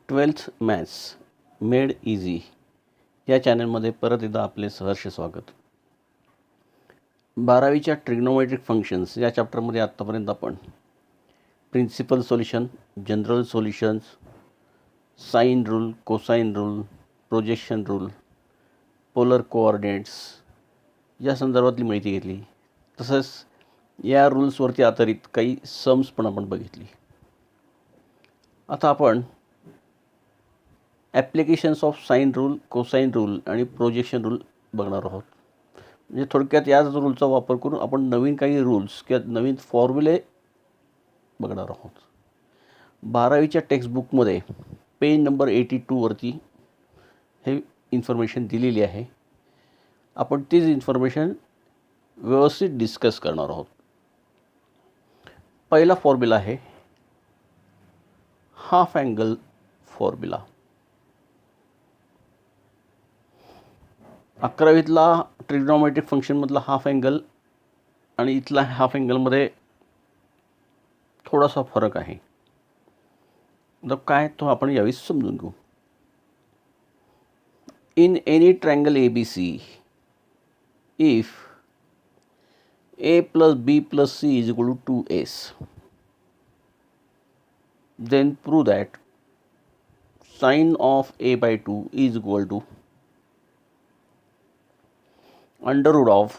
Twelfth maths made easy या चॅनलमध्ये परत एकदा आपले सहर्ष स्वागत. 12वीच्या ट्रिग्नोमेट्रिक फंक्शन्स या चॅप्टरमध्ये आत्तापर्यंत आपण principal solution, general solutions, sine rule, cosine rule, projection rule, polar coordinates या संदर्भातली माहिती घेतली. तसंच या रूल्सवरती आधारित काही सम्स पण आपण बघितली. आता आपण applications of sine rule, cosine rule आणि प्रोजेक्शन रूल बघणार आहोत. म्हणजे थोडक्यात याच रूलचा वापर करून आपण नवीन काही रूल्स किंवा नवीन फॉर्म्युले बघणार आहोत. 12वीच्या टेक्स्टबुकमध्ये पेज नंबर 82वरती हे इन्फॉर्मेशन दिलेली आहे. आपण तीच इन्फॉर्मेशन व्यवस्थित डिस्कस करणार आहोत. पहिला फॉर्म्युला आहे हाफ अँगल फॉर्म्युला. 11वीतला ट्रिग्नोमेट्रिक फंक्शनमधला हाफ अँगल आणि इथला हाफ अँगलमध्ये थोडासा फरक आहे. तर काय तो आपण यावेळी समजून घेऊ. In any triangle ABC, if A plus B plus C is equal to 2S, then prove that sine of A by 2 is equal to under root of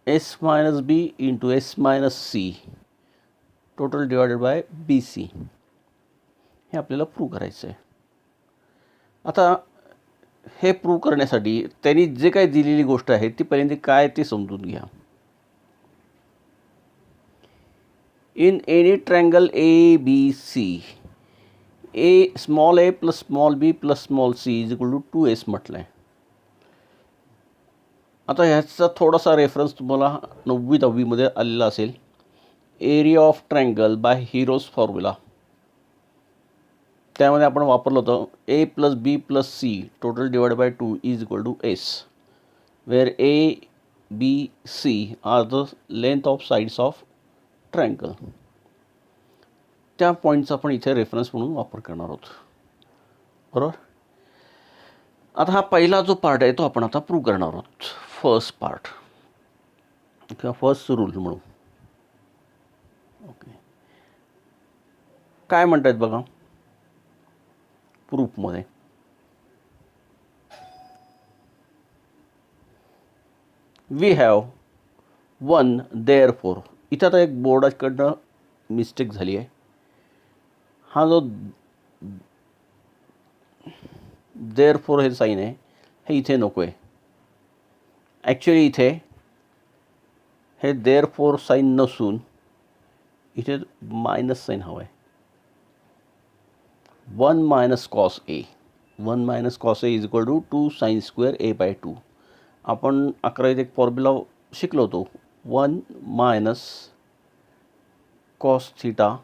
S minus B into S minus C total divided by BC. हे आपल्याला prove करायचं आहे. आता हे prove करण्यासाठी त्यांनी जे काही दिलेली गोष्ट आहे ती पहिल्यांदा काय ते समजून घ्या. In any triangle ABC, small a plus small b plus small c is equal to 2S म्हटलं आहे. आता ह्याचा थोडासा रेफरन्स तुम्हाला 9वी 10वीमध्ये आलेला असेल. Area of triangle by hero's formula. त्यामध्ये आपण वापरलं होतं A plus B plus C total divide by 2 is equal to S, where A, B, C are the length of sides of triangle. त्या पॉईंटचा आपण इथे रेफरन्स म्हणून वापर करणार आहोत. बरोबर. आता हा पहिला जो पार्ट आहे तो आपण आता प्रूव्ह करणार आहोत. फर्स्ट पार्ट किंवा फर्स्ट रूल म्हणून. ओके, काय म्हणतात बघा प्रूफमध्ये. We have one therefore. इथं आता एक बोर्डाकडनं मिस्टेक झाली आहे. हा जो देअरफॉर हे साईन आहे हे इथे नको आहे. ॲक्च्युली इथे हे देअरफॉर साईन नसून इथे मायनस साईन हवं आहे. 1 minus cos A. 1 minus cos A is equal to 2 sine square A by 2. आपण 11वीत एक फॉर्म्युला शिकलो होतो. 1 minus cos theta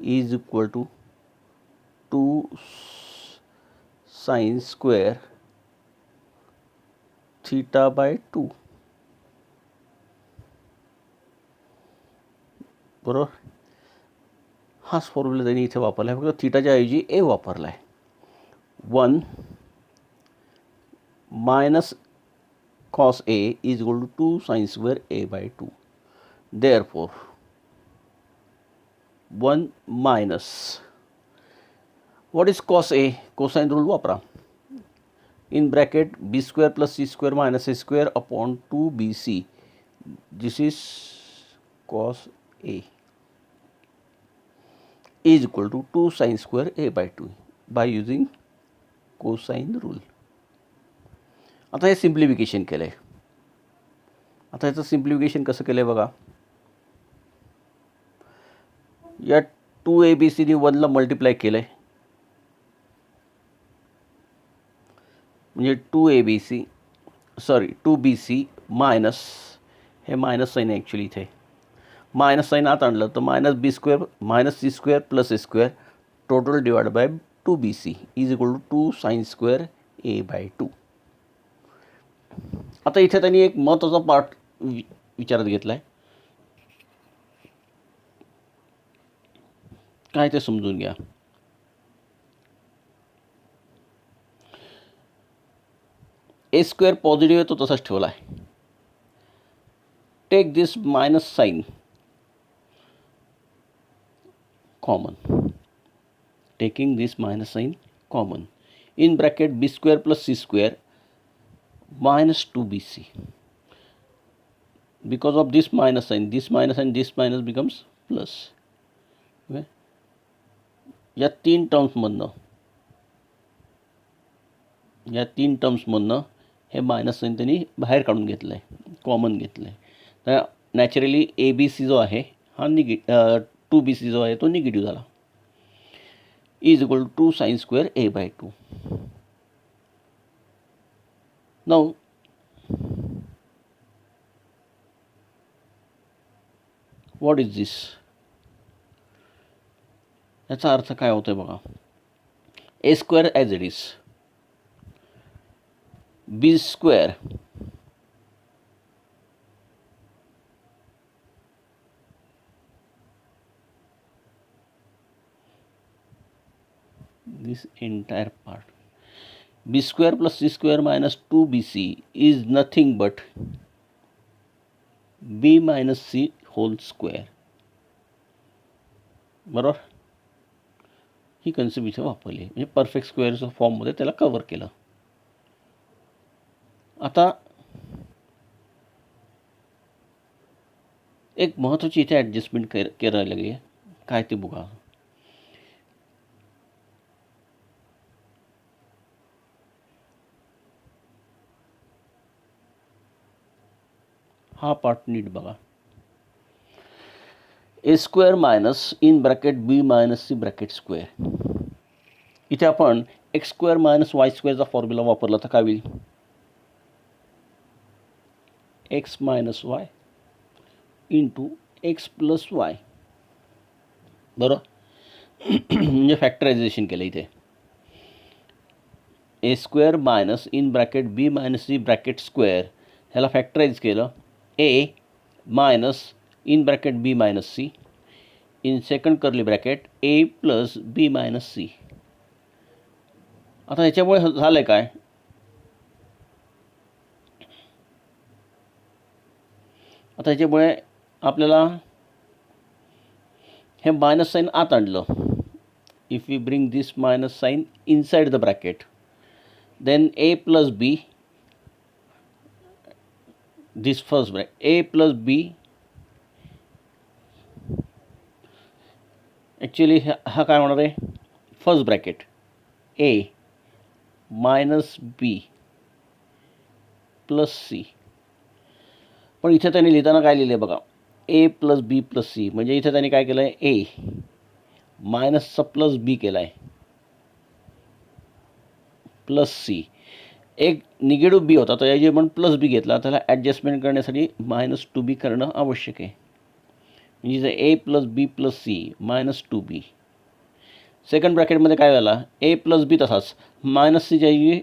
is equal to 2 sine square theta by 2. बरोबर. हाच फॉर्म्युला त्यांनी इथे वापरला आहे. फक्त थीटाच्या ऐवजी ए वापरला आहे. 1 minus cos A is equal to 2 sine square A by 2. Therefore 1 minus what is cos A. Cosine rule वापरा. In bracket B square plus C square minus A square upon 2BC. This is cos A is equal to 2 sin square a by 2 by using cosine rule. आता हे simplification केलं आहे. आता याचं simplification कसं केलं आहे बघा. या 2ABCने 1ला मल्टिप्लाय केलं आहे. म्हणजे 2BC मायनस हे मायनस साईन आहे ॲक्च्युली इथे. मायनस साईन आत आणलं तर minus B square minus C square plus A square total divide by 2BC is equal to 2 sine square A by 2. आता इथे त्यांनी एक महत्त्वाचा पार्ट विचारात घेतला आहे. काय ते समजून घ्या. ए स्क्वेअर पॉझिटिव्ह आहे तो तसाच ठेवला आहे. Take this minus sine common. Taking this minus sine common. in bracket b square plus c square minus 2bc. Because of this minus sign, this minus becomes plus. Okay? या तीन टर्म्समधनं हे minus sine त्यांनी बाहेर काढून घेतलं आहे, common घेतलं आहे. तर नॅचरली ए बी सी जो आहे हा 2bc जो आहे तो निगेटिव्ह झाला. Is equal to sine square a/2. Now what is this? याचा अर्थ काय होतोय बघा. A square as it is, B square this entire part, b square plus c square minus 2bc is nothing but b minus c whole square. बरोबर, ही concept इथे वापरली, म्हणजे perfect स्क्वेअरच्या फॉर्ममध्ये त्याला कव्हर केलं. आता एक महत्त्वाची इथे ॲडजस्टमेंट करायला लागली आहे. काय ते बघा. हा पार्ट नीट बघा. A square minus in bracket B minus C bracket square. इथे आपण एक्स स्क्वेअर मायनस वाय स्क्वेअरचा फॉर्म्युला वापरला तर काय होईल? X minus Y into X plus Y. बरोबर, म्हणजे फॅक्टरायझेशन केलं इथे. A square minus in bracket B minus C bracket square ह्याला फॅक्टराइज केलं. A minus in bracket B minus C in second curly bracket A plus B minus C. आता ह्याच्यामुळे झालं आहे काय? आता ह्याच्यामुळे आपल्याला हे मायनस साईन आत आणलं. If you bring this minus sine inside the bracket, then a plus b, this first bracket, a plus b, actually हा काय होणार आहे? First bracket a minus b plus c. पण इथे त्यांनी लिहिताना काय लिहिलं आहे बघा, a plus b plus c. म्हणजे इथे त्यांनी काय केलं आहे? a मायनसचा प्लस b केला आहे प्लस c. एक निगेटिव्ह बी होता, तर याची आपण प्लस बी घेतला. त्याला ॲडजस्टमेंट करण्यासाठी मायनस 2b करणं आवश्यक आहे. म्हणजे A plus B plus C minus 2b. Second ब्रॅकेटमध्ये काय झाला? ए प्लस बी तसाच, मायनस सीच्या जागी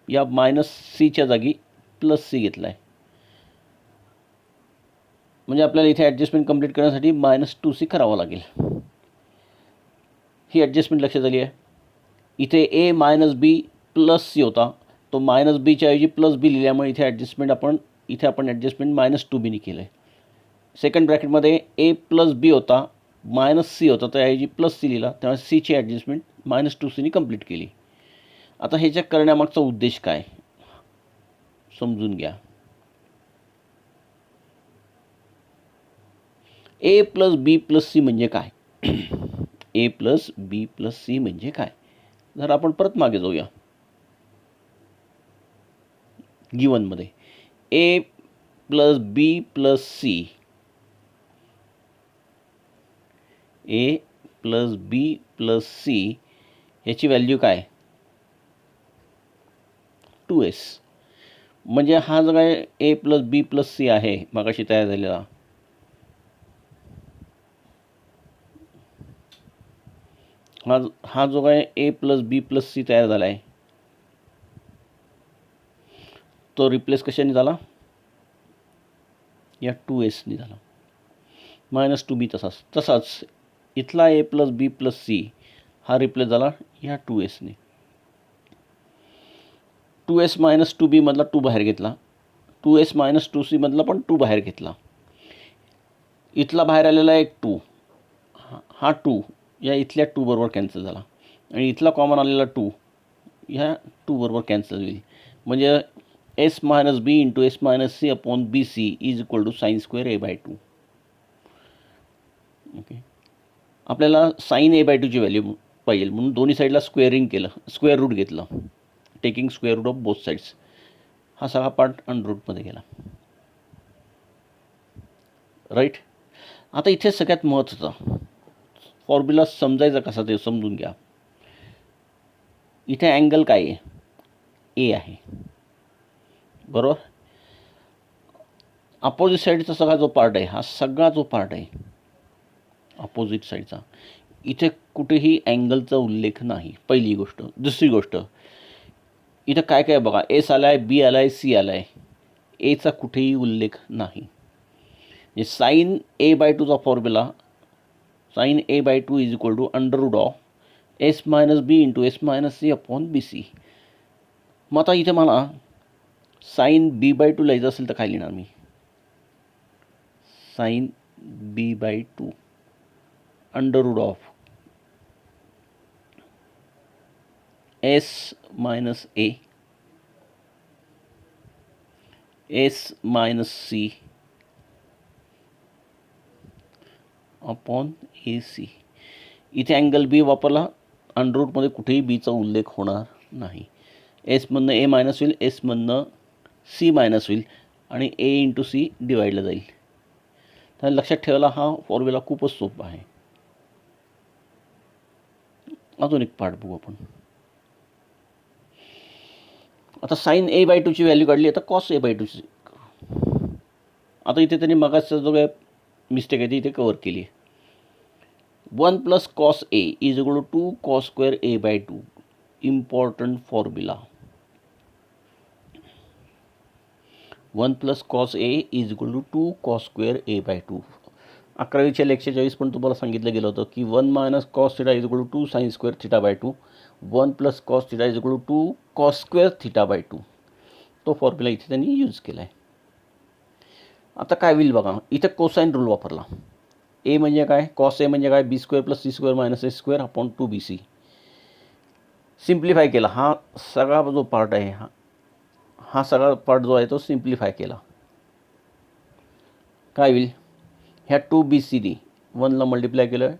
या मायनस सीच्या जागी प्लस सी घेतला आहे. म्हणजे आपल्याला इथे ॲडजस्टमेंट कंप्लीट करण्यासाठी मायनस 2c करावं लागेल. ही ॲडजस्टमेंट लक्षात आली आहे. इथे ए मायनस बी प्लस सी होता, तो मायनस बीच्या ऐवजी प्लस बी लिहिल्यामुळे इथे आपण ॲडजस्टमेंट मायनस 2bनी केलं आहे. सेकंड ब्रॅकेटमध्ये ए प्लस बी होता, मायनस सी होता, त्याऐवजी प्लस सी लिहिला, त्यामुळे सीची ॲडजस्टमेंट मायनस 2cनी कंप्लीट केली. आता ह्याच्या करण्यामागचा उद्देश काय समजून घ्या. ए प्लस बी प्लस सी म्हणजे काय? ए प्लस बी प्लस सी म्हणजे काय? जर आपण परत मागे जाऊया. गिवनमध्ये ए प्लस बी प्लस सी, ए प्लस बी प्लस सी ह्याची व्हॅल्यू काय? 2s. म्हणजे हा जो काय ए प्लस बी प्लस सी आहे मगाशी तयार झालेला, हा जो काय ए प्लस बी प्लस सी तयार झाला आहे, तो रिप्लेस कशाने झाला? या 2sनी झाला. मायनस 2b तसाच इथला ए प्लस बी प्लस सी हा रिप्लेस झाला ह्या 2sने. 2s मायनस 2b मधला 2 बाहेर घेतला, 2s मायनस 2c मधला पण 2 बाहेर घेतला. इथला बाहेर आलेला एक 2, हा 2 या इथल्या 2 बरोबर कॅन्सल झाला आणि इथला कॉमन आलेला 2 ह्या 2 बरोबर कॅन्सल होईल. म्हणजे s minus B into S minus C upon B C is equal to sine square A by 2. Okay, आपल्याला साइन ए बाय 2ची व्हॅल्यू पाहिजे म्हणून दोन्ही साईडला स्क्वेअरिंग केलं, स्क्वेअर रूट घेतलं, taking square root of both sides. हा सगळा पार्ट अंडर रूटमध्ये गेला. राईट. आता इथे सगळ्यात महत्त्वाचा फॉर्म्युला समजायचा कसा ते समजून घ्या. इथे अँगल काय आहे? ए आहे, बरोबर. अपोजिट साईडचा सगळा जो पार्ट आहे, हा सगळा जो पार्ट आहे अपोजिट साईडचा, इथे कुठेही अँगलचा उल्लेख नाही, पहिली गोष्ट. दुसरी गोष्ट, इथं काय काय बघा, एस आला आहे, बी आला आहे, सी आला आहे, एचा कुठेही उल्लेख नाही. म्हणजे साइन ए बाय 2चा formula sine A by 2 is equal to under root of S minus B into S minus C upon B C. मग आता इथे मला साइन बी बाय 2 लिहायचं असेल तर काय लिहिणार मी? Sine B by 2 under root of S minus A S minus C upon A C. इथे अँगल बी वापरला, अंडर रूटमध्ये कुठेही बीचा उल्लेख होणार नाही. एसमधनं ए मायनस होईल, एसमधनं सी मायनस होईल आणि ए इंटू सी डिवाईडला जाईल. तर लक्षात ठेवायला हा फॉर्म्युला खूपच सोपा आहे. अजून एक पार्ट बघू आपण. आता साइन ए बाय 2ची व्हॅल्यू काढली, आता कॉस ए बाय 2ची. आता इथे त्यांनी मगाचा जो काय मिस्टेक आहे ती इथे कवर केली आहे. 1 plus cos A is equal to 2 cos square A by 2. Important formula. 1 plus cos A is equal to 2 cos square A by 2. 11वीच्या लेक्चरच्या वेळेस पण तुम्हाला सांगितलं गेलं होतं की 1 minus cos theta is equal to 2 sine square theta by 2. 1 plus cos theta is equal to 2 cos square theta by 2. तो फॉर्म्युला इथे त्यांनी यूज केला आहे. आता काय होईल बघा, इथे कोसाइन रूल वापरला. ए म्हणजे काय, कॉस ए म्हणजे काय, B square plus C square minus A square upon 2bc. Simplify केला, हा सगळा जो पार्ट आहे हा सगळा पार्ट जो आहे तो सिम्प्लिफाय केला. काय होईल, ह्या 2bcने 1ला मल्टिप्लाय केलं,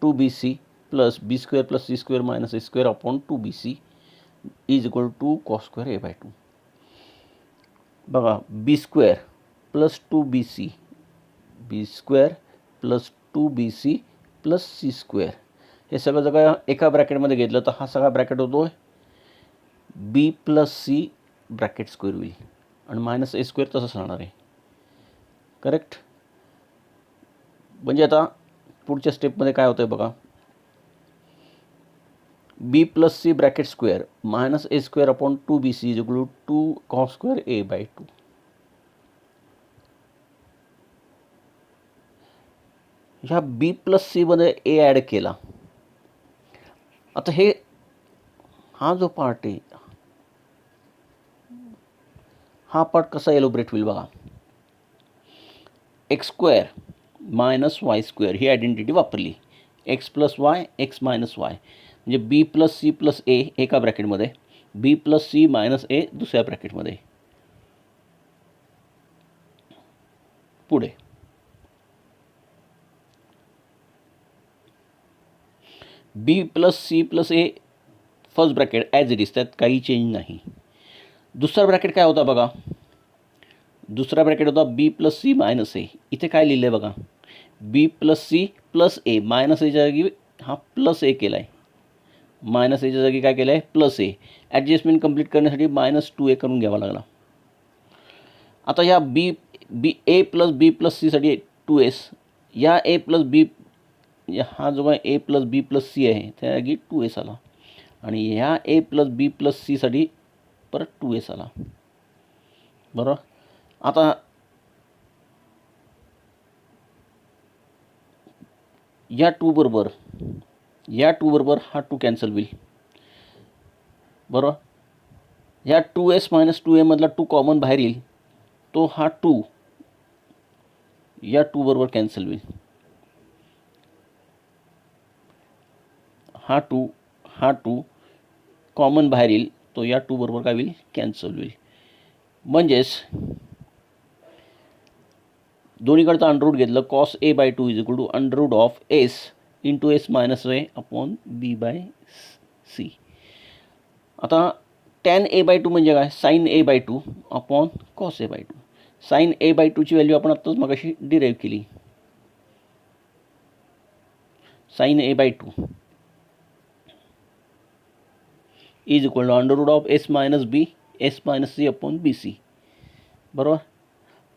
2bc plus B square plus C square minus A square upon 2bc is equal to cos square A by 2. बघा, B square plus 2bc, B square plus 2bc plus C square, हे सगळं जर एका ब्रॅकेटमध्ये घेतलं तर हा सगळा ब्रॅकेट होतो बी प्लस सी ब्रॅकेट स्क्वेअर होईल आणि मायनस ए स्क्वेअर तसंच राहणार आहे. करेक्ट. म्हणजे आता पुढच्या स्टेपमध्ये काय होतं आहे बघा, B plus C bracket square minus A square upon 2bc is equal to 2 cos square A by 2. ह्या बी प्लस सीमध्ये ए ॲड केला. आता हा जो पार्ट आहे हा पार्ट कसा एलोब्रेट होईल बघा. X square minus Y square ही आयडेंटिटी वापरली. X plus Y, X minus Y, म्हणजे B plus C plus A एका ब्रॅकेटमध्ये, B plus C minus A दुसऱ्या ब्रॅकेटमध्ये. पुढे B plus C plus A first bracket as it is, त्यात काही चेंज नाही. दुसरा ब्रॅकेट काय होता बघा, दुसरा ब्रॅकेट होता बी प्लस सी मायनस ए. इथे काय लिहिलं आहे बघा, बी प्लस सी प्लस ए, मायनस एच्या जागी हा प्लस ए केला आहे, मायनस एच्या जागी काय केलं आहे प्लस ए. ॲडजस्टमेंट कंप्लीट करण्यासाठी -2a करून घ्यावा लागला. आता ह्या ए प्लस बी प्लस सीसाठी 2s, या ए प्लस बी, हा जो काय ए प्लस बी प्लस सी आहे त्या जागी 2s आला आणि ह्या ए प्लस बी प्लस सीसाठी परत 2s आला. बरोबर. आता या टू बरोबर हा टू कॅन्सल होईल, बरोबर. या 2s मायनस 2a मधला टू कॉमन बाहेर येईल, तो हा टू या टू बरोबर कॅन्सल होईल. हा टू कॉमन बाहेर येईल, तो या टू बरोबर काय होईल, कॅन्सल होईल. म्हणजेच दोन्हीकडचं अंडररूट घेतलं, cos A by two is equal to under root of S into S minus A upon B by C. आता टॅन ए बाय टू म्हणजे काय, sine A by two upon cos A by two. Sine A by टूची value आपण आत्ताच मगाशी derive केली. Sine A by two is equal to under root of S minus C upon B C, बरोबर.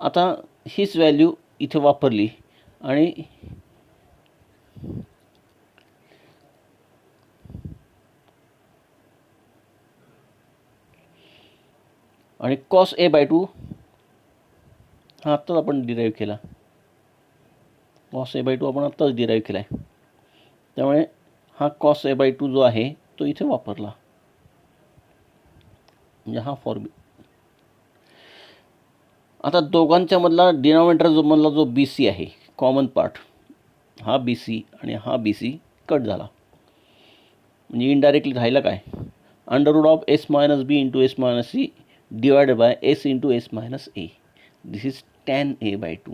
आता हीच व्हॅल्यू इथे वापरली आणि कॉस ए बाय टू हा आत्ताच आपण डिराईव्ह केला. कॉस ए बाय टू आपण आत्ताच डिराईव्ह केला आहे, त्यामुळे हा कॉस ए बाय टू जो आहे तो इथे वापरला, म्हणजे हा फॉर्म्युला. आता दोघांच्या मधला डिनॉमिनेटर मधला जो बी सी आहे कॉमन पार्ट, हा बी सी आणि हा बी सी कट झाला. म्हणजे इनडायरेक्टली राहिलं काय, under root of S minus B into S minus C divided by S into S minus A. This is tan A by two.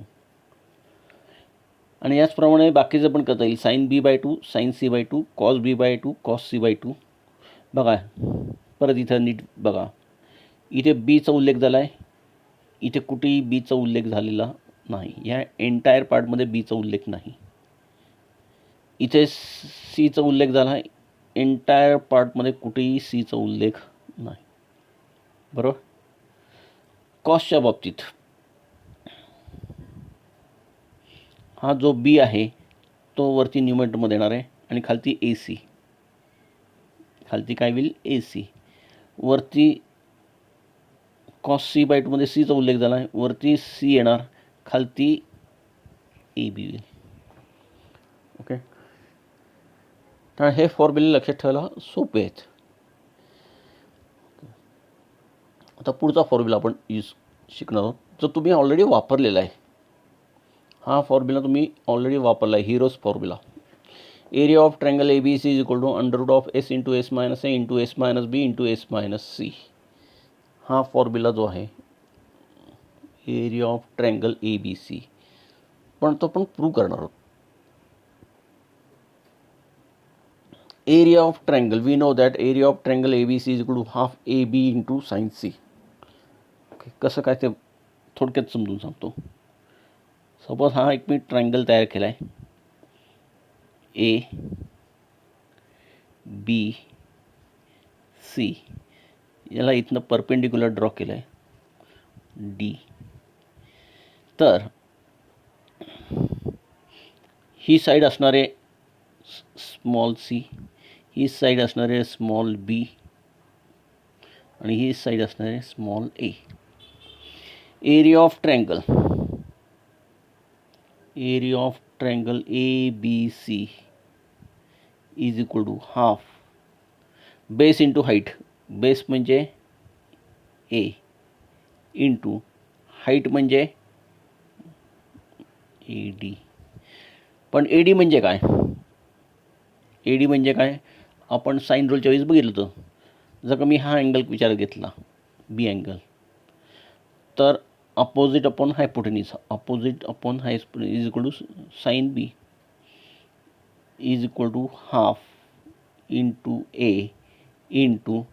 आणि याचप्रमाणे बाकीचं पण करता येईल, sine B by two sine C by two, cos B by two cos C by two. बघा परत इथं नीट बघा, इथे बीचा उल्लेख झाला आहे, इथे कुठेही बीचा उल्लेख झालेला नाही. या एंटायर पार्टमध्ये बीचा उल्लेख नाही. इथे सीचा उल्लेख झाला आहे, एंटायर पार्टमध्ये कुठेही सीचा उल्लेख नाही, बरोबर. कॉस्टच्या बाबतीत हा जो बी आहे तो वरती न्यूमरेटरमध्ये येणार आहे आणि खालती ए सी, खालती काय होईल, ए सी. वरती कॉस सी बाय टूमध्ये सीचा उल्लेख झाला आहे, वरती सी येणार, खालती ए बी होईल. ओके, तर हे फॉर्म्युले लक्षात ठेवायला सोपे आहेत. आता पुढचा फॉर्म्युला आपण शिकणार आहोत, जो तुम्ही ऑलरेडी वापरलेला आहे. हा फॉर्म्युला तुम्ही ऑलरेडी वापरला आहे, Hero's formula. Area of triangle A B C is equal to under root of S into S minus A into S minus B into S minus C. हा फॉर्म्युला जो आहे area of triangle A B C, पण तो आपण prove करणार आहोत. Area of triangle, we know that area of triangle A B C is equal to half A B into sine C. Okay, कसं काय ते थोडक्यात समजून सांगतो. सपोज हा एक मी ट्रायंगल तयार केला आहे, ए बी सी. याला इथनं परपेंडिक्युलर ड्रॉ केलं आहे, डी. तर ही साईड असणारे स्मॉल सी, ही साईड असणारे स्मॉल बी आणि ही साईड असणारे small A. Area of triangle A B C is equal to half base into height. Base म्हणजे ए इंटू हाईट म्हणजे ए डी. पण ए डी म्हणजे काय, ए डी म्हणजे काय, आपण साईन रूलच्या वेळेस बघितलं होतं. जर का मी हा अँगल विचारात घेतला, बी अँगल, तर opposite upon hypotenuse, opposite upon hypotenuse is equal to sine B is equal to half into A into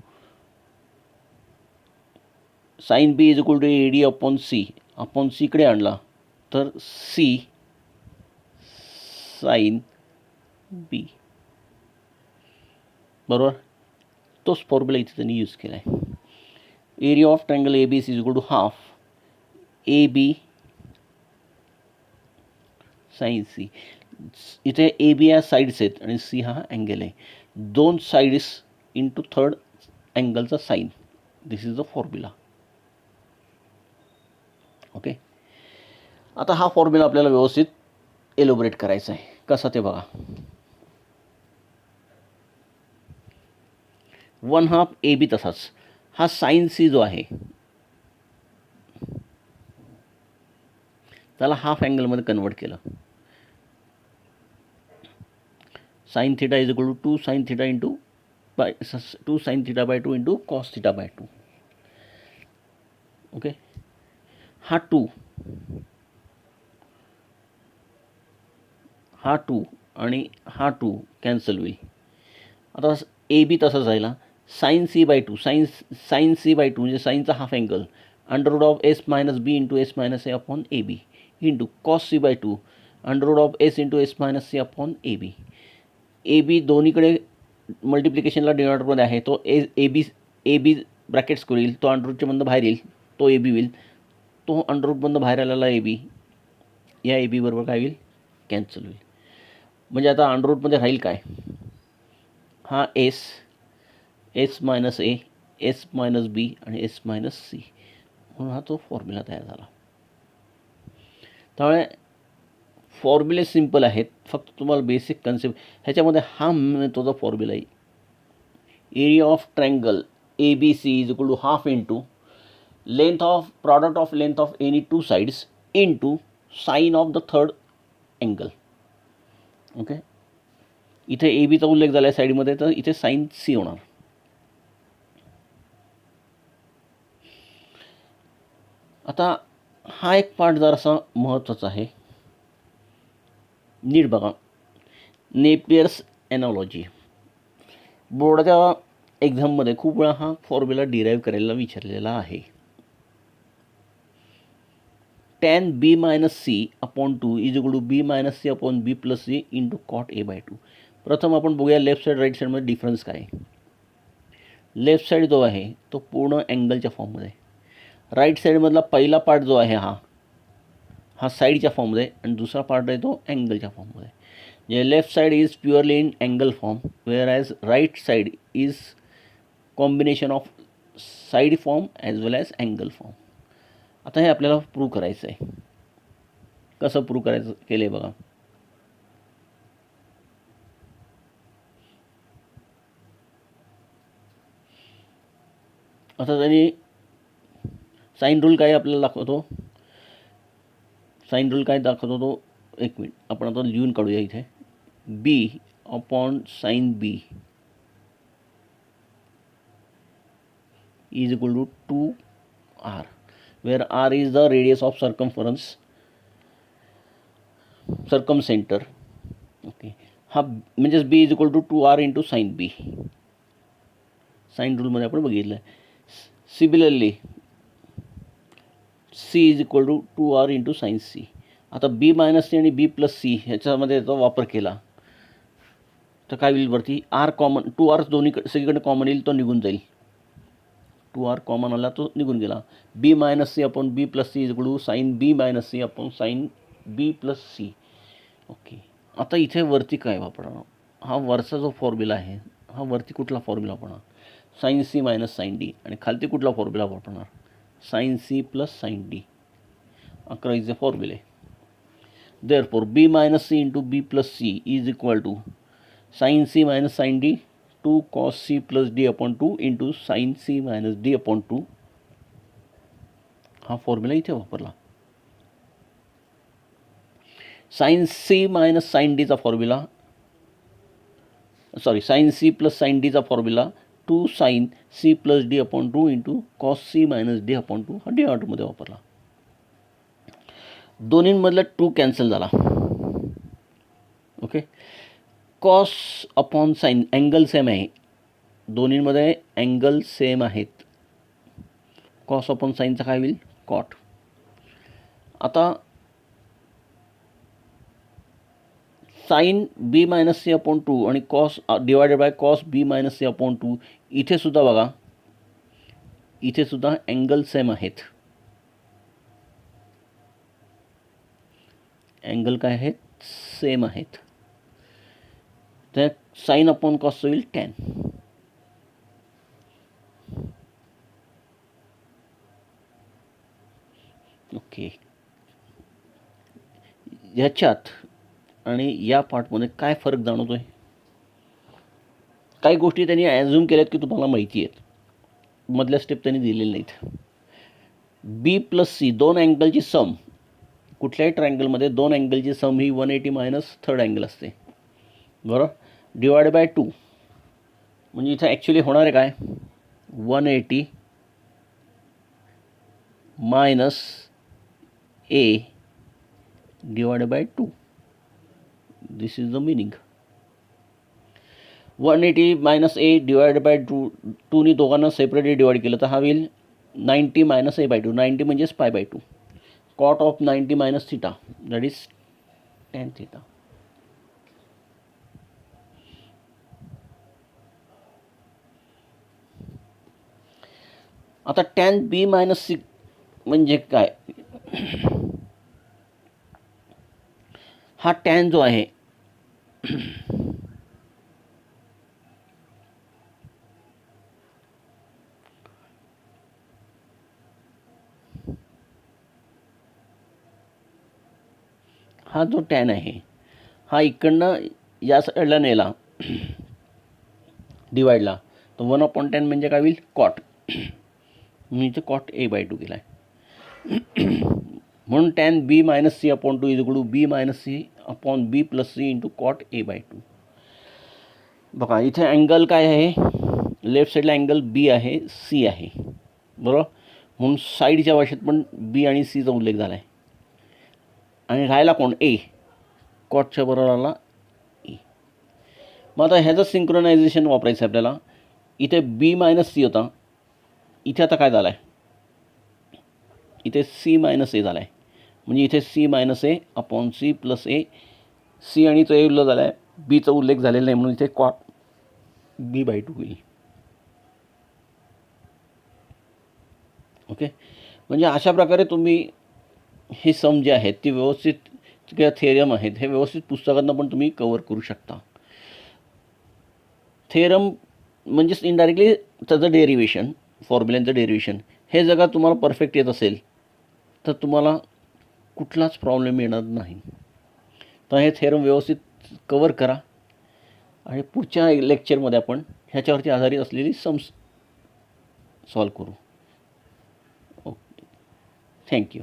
sine B is equal to A D upon C. Upon सीकडे आणला तर C sine B, बरोबर. तोच formula इथे त्यांनी use केला आहे. Area of triangle A B C is equal to half A B sine C. इथे ए बी या साईड्स आहेत आणि सी हा अँगल आहे, दोन साईड्स इंटू थर्ड अँगलचा sine. This is the formula. Okay, आता हा फॉर्म्युला आपल्याला व्यवस्थित एलोबरेट करायचा आहे. कसा ते बघा. 1/2 AB तसाच. हा साइन सी जो आहे त्याला हाफ अँगलमध्ये कन्वर्ट केलं. Sine theta is equal to 2 sine theta into 2 sine theta by 2 into cos theta by 2. Okay, हा 2 आणि हा 2 कॅन्सल होईल. आता ए बी तसाच राहिला. Sine C by 2 sine C by 2 म्हणजे साइनचा half angle under of S minus B into S minus A upon A B into cos C by 2 under of S into S minus C upon A B. A B दोन्हीकडे मल्टिप्लिकेशनला डिनॉमिनेटरमध्ये आहे. तो A B brackets करील, तो अंडररूटच्या बंद बाहेर येईल, तो ए बी होईल. तो अंडररूट बंद बाहेर आलेला ए बी या ए बी बरोबर काय होईल, कॅन्सल होईल. म्हणजे आता अंडररूटमध्ये राहील काय, हा S minus A, S minus बी आणि एस मायनस सी, म्हणून हा तो फॉर्म्युला तयार झाला. त्यामुळे फॉर्म्युले सिम्पल आहेत, फक्त तुम्हाला बेसिक कन्सेप्ट ह्याच्यामध्ये हा महत्त्वाचा फॉर्म्युला आहे. Area of triangle A B C is equal to half into product of length of any two sides into sine of the third angle. Okay, इथे ए बीचा उल्लेख झाला आहे साईडमध्ये, तर इथे साइन सी होणार. आता हा एक पार्ट जरासा महत्त्वाचा आहे, नीट बघा. नेपियर्स एनॉलॉजी बोर्डाच्या एक्झाममध्ये खूप वेळा हा फॉर्म्युला डिराईव्ह करायला विचारलेला आहे. tan b minus C upon 2 is equal to B minus C upon B plus C into cot A by 2. प्रथम आपण बघूया लेफ्ट साईड राईट साईडमध्ये डिफरन्स काय आहे. लेफ्ट साईड जो आहे तो पूर्ण अँगलच्या फॉर्ममध्ये, राईट साईडमधला पहिला पार्ट जो आहे हा साईडच्या फॉर्ममध्ये आणि दुसरा पार्ट आहे तो अँगलच्या फॉर्ममध्ये. म्हणजे left side is purely in angle form whereas right side is combination of side form as well as angle form. आता हे आपल्याला प्रूव्ह करायचं आहे. कसं प्रूव्ह करायचं केलं आहे बघा. आता त्यांनी साइन रूल काय आपल्याला दाखवतो, साइन रूल काय दाखवतो तो एक मिनिट आपण आता लिहून काढूया. इथे B upon sine B is equal to 2r where r is the radius of circumcenter. Okay, हा म्हणजेच B is equal to 2r into sine B. Sine रूलमध्ये आपण बघितलं आहे. Similarly C is equal to 2r into sine C. आता B minus C आणि बी plus C ह्याच्यामध्ये याचा वापर केला तर काय होईल, वरती आर कॉमन, 2r दोन्ही सगळीकडे कॉमन येईल, तो निघून जाईल. 2r कॉमन आला तो निघून गेला. B minus C upon B plus C is equal to sine B minus C upon sine B plus C. Okay, आता इथे वरती काय वापरणार, हा वरचा जो फॉर्म्युला आहे हा वरती कुठला फॉर्म्युला वापरणार, sine C minus sine D, आणि खालती कुठला फॉर्म्युला वापरणार, sine C plus sine D. 11 फॉर्म्युले. Therefore B minus C into B plus C is equal to sine C minus sine D 2 cos c plus D upon 2 into sine C minus D upon 2. हा formula इथे वापरला. Sine C minus sine डीचा formula, sorry sine C plus sine डीचा formula 2 sine C plus D upon 2 into cos C minus D upon 2 हा डिनॉमिनेटरमध्ये वापरला. दोन्हींमधला 2 cancel झाला. Okay, cos upon sine angle same आहे, दोन्हींमध्ये अँगल सेम आहेत. कॉस अपॉन साइनचा काय होईल, कॉट. आता sine B minus C upon 2 आणि cos divided by cos B minus C upon 2. इथे सुद्धा बघा, इथे सुद्धा अँगल सेम आहेत. अँगल काय आहेत, सेम आहेत. तर साइन अपॉन कॉस होईल टॅन. ओके, ह्याच्यात आणि या पार्टमध्ये काय फरक जाणवतो आहे? काही गोष्टी त्यांनी ॲझ्युम केल्यात की तुम्हाला माहिती आहेत, मधल्या स्टेप त्यांनी दिलेले नाहीत. बी प्लस सी दोन अँगलची सम, कुठल्याही ट्रायंगलमध्ये दोन अँगलची सम ही 180 मायनस थर्ड अँगल असते, बरोबर. डिवाइड बाय 2 म्हणजे इथं ॲक्च्युली होणार आहे काय, 180 minus A divide by 2. This is the meaning. 180 minus A divide by 2नी दोघांना सेपरेटली डिवाइड केलं तर हा होईल 90 मायनस ए बाय 2. 90 म्हणजेच pi by 2. Cot of 90 minus theta that is tan theta. आता टॅन बी मायनस सी म्हणजे काय, हा टॅन जो आहे हा जो टॅन आहे हा इकडनं या साईडला नेला डिवाइडला, तर 1/10 म्हणजे काय होईल, कॉट. मी इथे कॉट ए बाय 2 केला आहे. म्हणून tan B minus C upon 2 is equal to B minus C upon B plus C into cot A by 2. बघा इथे अँगल काय आहे, लेफ्ट साईडला अँगल बी आहे, सी आहे, बरोबर. म्हणून साईडच्या भाषेत पण बी आणि सीचा उल्लेख झाला आहे. आणि राहायला कोण, ए, कॉटच्या बरोबर आला ए. मग आता ह्याचं सिंक्रोनायझेशन वापरायचं आहे आपल्याला. इथे बी मायनस सी होता, इथे आता काय झालं आहे, इथे सी मायनस ए झाला आहे. म्हणजे इथे C minus A upon C plus A. C आणि तो ए उल्लेख झाला आहे, बीचा उल्लेख झालेला नाही, म्हणून इथे कॉट बी बाय 2 होईल. ओके. म्हणजे अशा प्रकारे तुम्ही हे सम जे आहेत ती व्यवस्थित, किंवा थेरम आहेत हे व्यवस्थित पुस्तकातनं पण तुम्ही कवर करू शकता. थेरम म्हणजेच इनडायरेक्टली त्याचं डेरिवेशन, फॉर्म्युल्यांचं डेरिवेशन हे जर का तुम्हाला परफेक्ट येत असेल तर तुम्हाला कुठलाच प्रॉब्लेम येणार नाही. तर हे थेरम व्यवस्थित कवर करा आणि पुढच्या लेक्चरमध्ये आपण ह्याच्यावरती आधारित असलेली सम्स सॉल्व करू. Okay, thank you.